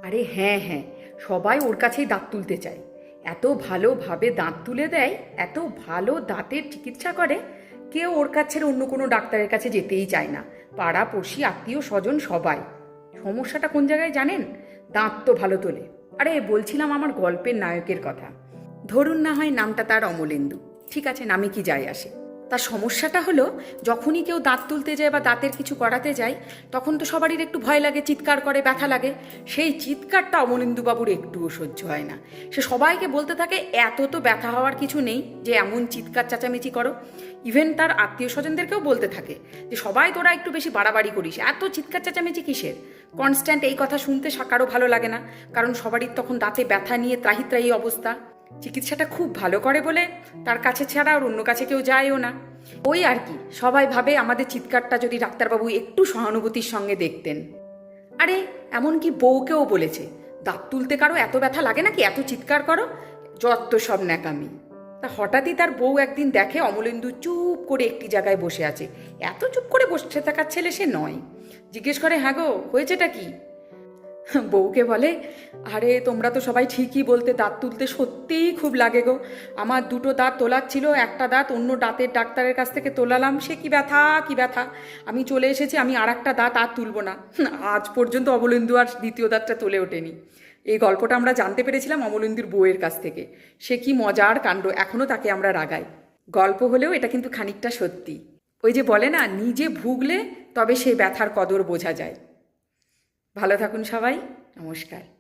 আরে হ্যাঁ হ্যাঁ, সবাই ওর কাছেই দাঁত তুলতে চায়। এত ভালোভাবে দাঁত তুলে দেয়, এত ভালো দাঁতের চিকিৎসা করে, কেউ ওর কাছে অন্য কোনো ডাক্তারের কাছে যেতেই চায় না। পাড়া পড়শি আত্মীয় স্বজন সবাই। সমস্যাটা কোন জায়গায় জানেন? দাঁত তো ভালো তোলে। আরে বলছিলাম আমার গল্পের নায়কের কথা। ধরুন না হয় নামটা তার অমলেন্দু, ঠিক আছে, নামে কি যায় আসে। তার সমস্যাটা হলো, যখনই কেউ দাঁত তুলতে যায় বা দাঁতের কিছু করাতে যায়, তখন তো সবারই একটু ভয় লাগে, চিৎকার করে, ব্যথা লাগে। সেই চিৎকারটা অমলেন্দুবাবুর একটুও সহ্য হয় না। সে সবাইকে বলতে থাকে এত তো ব্যথা হওয়ার কিছু নেই যে এমন চিৎকার চেঁচামেচি করো। ইভেন তার আত্মীয় স্বজনদেরকেও বলতে থাকে যে সবাই তোরা একটু বেশি বাড়াবাড়ি করিস, এত চিৎকার চেঁচামেচি কিসের। কনস্ট্যান্ট এই কথা শুনতে কারো ভালো লাগে না, কারণ সবারই তখন দাঁতে ব্যথা নিয়ে ত্রাহি ত্রাহি অবস্থা। চিকিৎসাটা খুব ভালো করে বলে তার কাছে ছাড়া আর অন্য কাছে কেউ যায়ও না। ওই আর কি, সবাই ভাবে আমাদের চিৎকারটা যদি ডাক্তারবাবু একটু সহানুভূতির সঙ্গে দেখতেন। আরে এমনকি বউকেও বলেছে, দাঁত তুলতে কারো এত ব্যথা লাগে নাকি, এত চিৎকার করো, যত সব ন্যাকামি। তা হঠাৎই তার বউ একদিন দেখে অমলেন্দু চুপ করে একটি জায়গায় বসে আছে। এত চুপ করে বসে থাকার ছেলে সে নয়। জিজ্ঞেস করে, হ্যাঁ গো, হয়েছেটা কি? বউকে বলে, আরে তোমরা তো সবাই ঠিকই বলতে, দাঁত তুলতে সত্যিই খুব লাগে গো। আমার দুটো দাঁত তোলার ছিল, একটা দাঁত অন্য দাঁতের ডাক্তারের কাছ থেকে তোলালাম, সে কি ব্যথা কি ব্যথা। আমি চলে এসেছি, আমি আর একটা দাঁত আর তুলব না। আজ পর্যন্ত অমলেন্দু আর দ্বিতীয় দাঁতটা তুলে ওঠেনি। এই গল্পটা আমরা জানতে পেরেছিলাম অমলেন্দুর বউয়ের কাছ থেকে। সে কি মজার কাণ্ড, এখনও তাকে আমরা রাগাই। গল্প হলেও এটা কিন্তু খানিকটা সত্যি। ওই যে বলে না, নিজে ভুগলে তবে সেই ব্যথার কদর বোঝা যায়। ভালো থাকুন সবাই, নমস্কার।